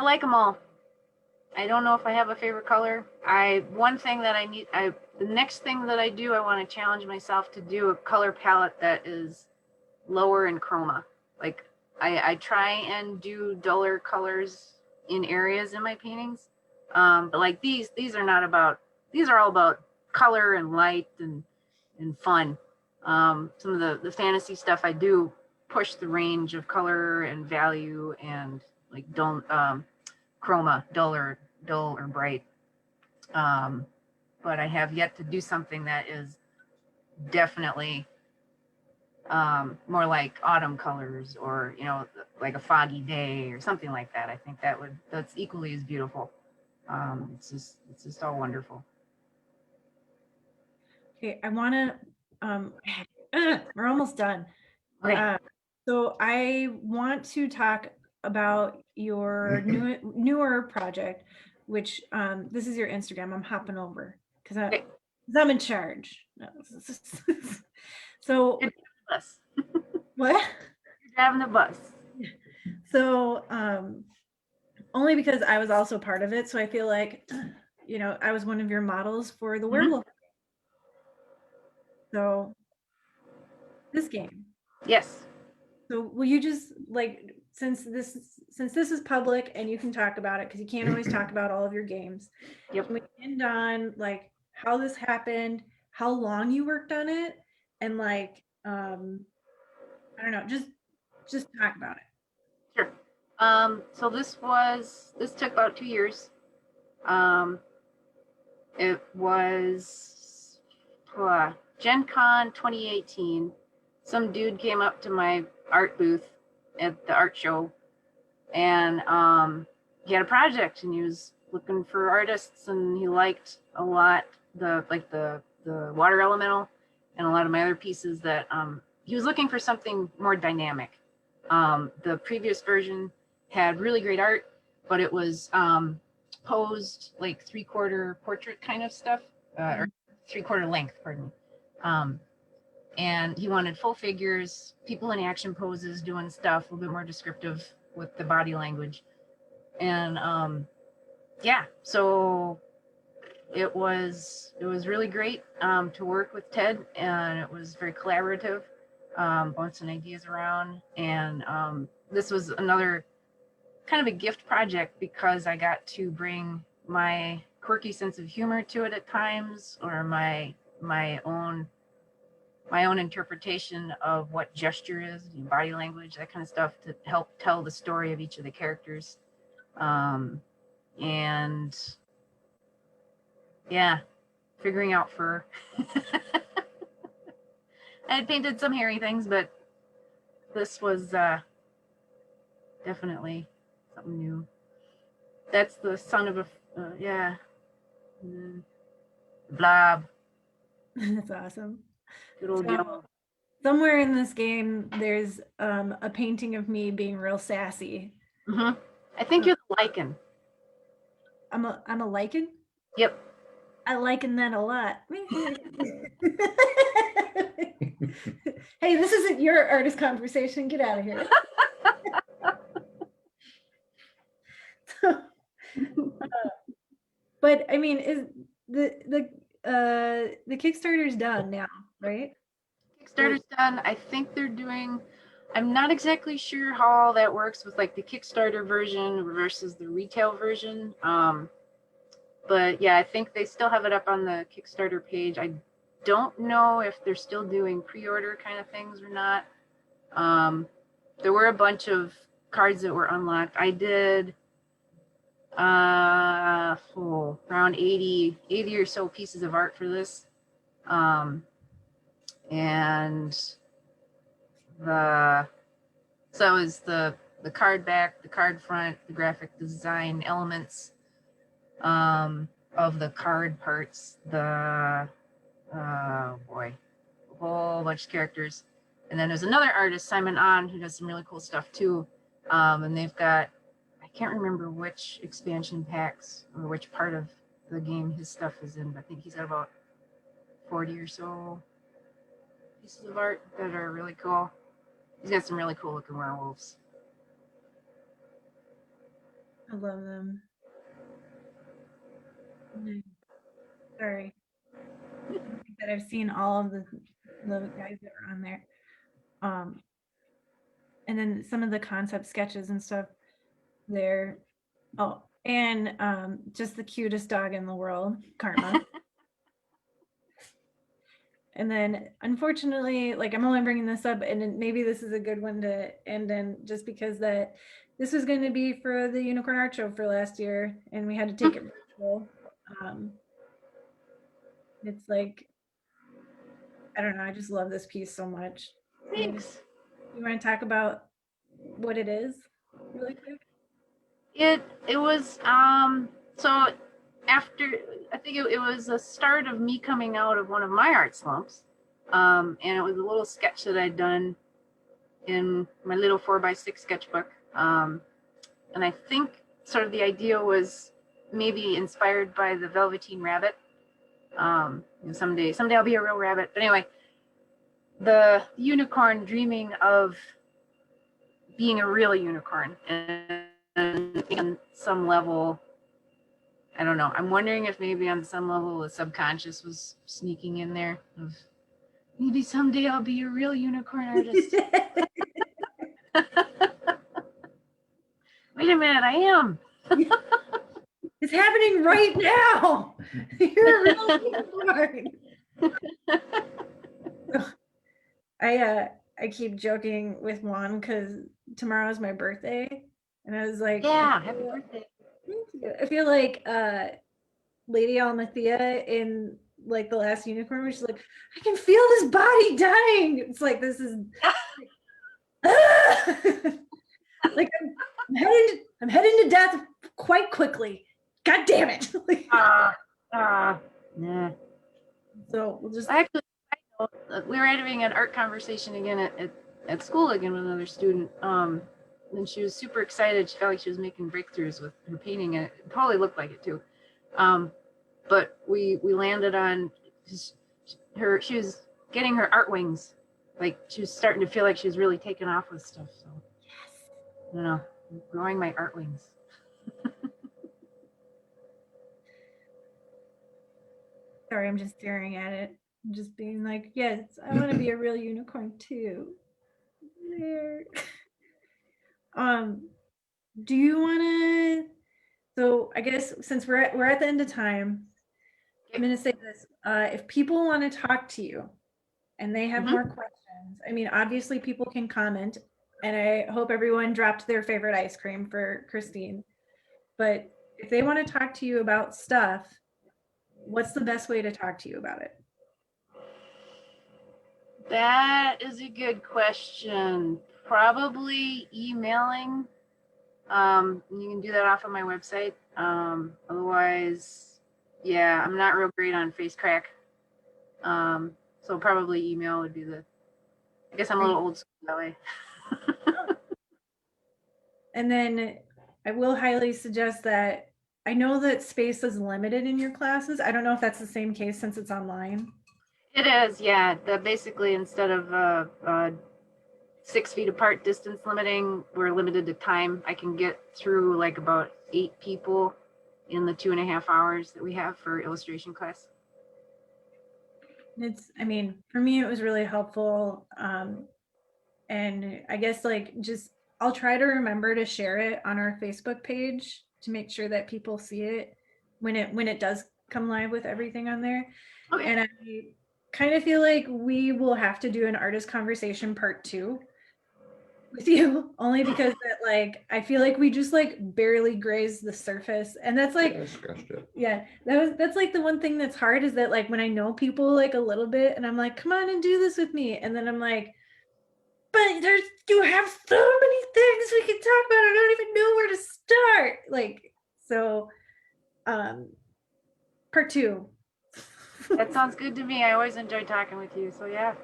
like them all. I don't know if I have a favorite color. One thing that the next thing that I do, I want to challenge myself to do a color palette that is lower in chroma. Like I try and do duller colors in areas in my paintings. But like these are all about color and light and fun. Some of the fantasy stuff I do push the range of color and value and like don't chroma, dull or bright. But I have yet to do something that is definitely more like autumn colors or, you know, like a foggy day or something like that. I think that's equally as beautiful. It's just all wonderful. Okay, I want to, we're almost done. Okay. So I want to talk about your newer project, which this is your Instagram. I'm hopping over because I'm in charge. No. So Bus. what? You're driving the bus. So only because I was also part of it. So I feel like, you know, I was one of your models for the werewolf. So this game. Yes. So will you just like, since this is public and you can talk about it because you can't always talk about all of your games. Yep. Can we end on like how this happened, how long you worked on it, and like I don't know, just talk about it. Sure. So this took about 2 years. It was Gen Con 2018. Some dude came up to my art booth at the art show, and he had a project, and he was looking for artists, and he liked a lot the water elemental and a lot of my other pieces that he was looking for something more dynamic. The previous version had really great art, but it was posed like 3/4 portrait kind of stuff, or 3/4 length, pardon me. And he wanted full figures, people in action poses, doing stuff a little bit more descriptive with the body language. And yeah, so it was really great to work with Ted, and it was very collaborative, bouncing ideas around. And this was another kind of a gift project because I got to bring my quirky sense of humor to it at times, or my own interpretation of what gesture is, body language, that kind of stuff, to help tell the story of each of the characters. And yeah, figuring out fur. I had painted some hairy things, but this was definitely something new. That's the son of a blob. That's awesome. Good old So, yellow. somewhere in this game, there's a painting of me being real sassy. Mm-hmm. I think you're the lichen. I'm a lichen. Yep. I liken that a lot. Hey, this isn't your artist conversation. Get out of here. But I mean, is the Kickstarter's done now, right? Kickstarter's done. I think they're doing. I'm not exactly sure how all that works with like the Kickstarter version versus the retail version. But yeah, I think they still have it up on the Kickstarter page. I don't know if they're still doing pre-order kind of things or not. There were a bunch of cards that were unlocked. I did around 80 or so pieces of art for this. And so it was the card back, the card front, the graphic design elements of the card parts, the a whole bunch of characters. And then there's another artist, Simon On, who does some really cool stuff too. And they've got, I can't remember which expansion packs or which part of the game his stuff is in, but I think he's got about 40 or so pieces of art that are really cool. He's got some really cool looking werewolves. I love them. Sorry. I think that I've seen all of the guys that are on there. And then some of the concept sketches and stuff there. Oh, and just the cutest dog in the world, Karma. And then unfortunately, like I'm only bringing this up, and then maybe this is a good one to end in, just because that this was going to be for the Unicorn Art Show for last year, and we had to take it virtual. It's like, I don't know, I just love this piece so much. Thanks. You want to talk about what it is really quick? It was so after, I think it was the start of me coming out of one of my art slumps, and it was a little sketch that I'd done in my little 4x6 sketchbook, and I think sort of the idea was maybe inspired by the Velveteen Rabbit. Someday I'll be a real rabbit. But anyway, the unicorn dreaming of being a real unicorn, and on some level, I don't know. I'm wondering if maybe on some level the subconscious was sneaking in there of maybe someday I'll be a real unicorn artist. Wait a minute, I am. It's happening right now. You're a real unicorn. I keep joking with Juan because tomorrow's my birthday, and I was like, Yeah, happy birthday. Thank you. I feel like Lady Almathea in like The Last Unicorn, where she's like, I can feel this body dying. It's like this is like I'm heading to death quite quickly. God damn it. Nah. So we'll just Actually, we were having an art conversation again at school again with another student. And she was super excited. She felt like she was making breakthroughs with her painting, and it totally looked like it too. But we landed on she was getting her art wings. Like she was starting to feel like she was really taking off with stuff. So yes, I don't know, I'm growing my art wings. sorry, I'm just staring at it. I'm just being like, yes, I want to be a real unicorn too. There. Do you want to? So I guess since we're at the end of time, I'm going to say this: if people want to talk to you and they have more questions, I mean, obviously people can comment, and I hope everyone dropped their favorite ice cream for Christine. But if they want to talk to you about stuff, what's the best way to talk to you about it? That is a good question. Probably emailing. You can do that off of my website. Otherwise, yeah, I'm not real great on face crack. So probably email would be I guess I'm a little old school that way. And then I will highly suggest that I know that space is limited in your classes. I don't know if that's the same case since it's online. It is, yeah. Basically, instead of 6 feet apart distance limiting, we're limited to time. I can get through like about 8 people in the 2.5 hours that we have for illustration class. I mean, for me, it was really helpful. And I guess like just, I'll try to remember to share it on our Facebook page to make sure that people see it when it does come live with everything on there. Okay. And I kind of feel like we will have to do an artist conversation part 2 with you, only because that like I feel like we just like barely grazed the surface, and that's like I scratched it. yeah, that's like the one thing that's hard is that like when I know people like a little bit and I'm like, come on and do this with me, and then I'm like, but you have so many things we can talk about. I don't even know where to start. Like, so part 2. That sounds good to me. I always enjoy talking with you. So yeah.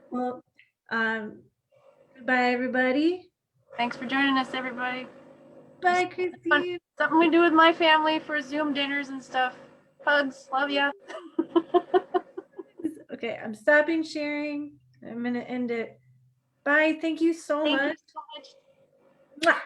Well, goodbye everybody. Thanks for joining us, everybody. Bye, Christine. Something we do with my family for Zoom dinners and stuff. Hugs. Love ya. Okay, I'm stopping sharing. I'm gonna end it. Bye. Thank you so Thank much. you so much. Mwah.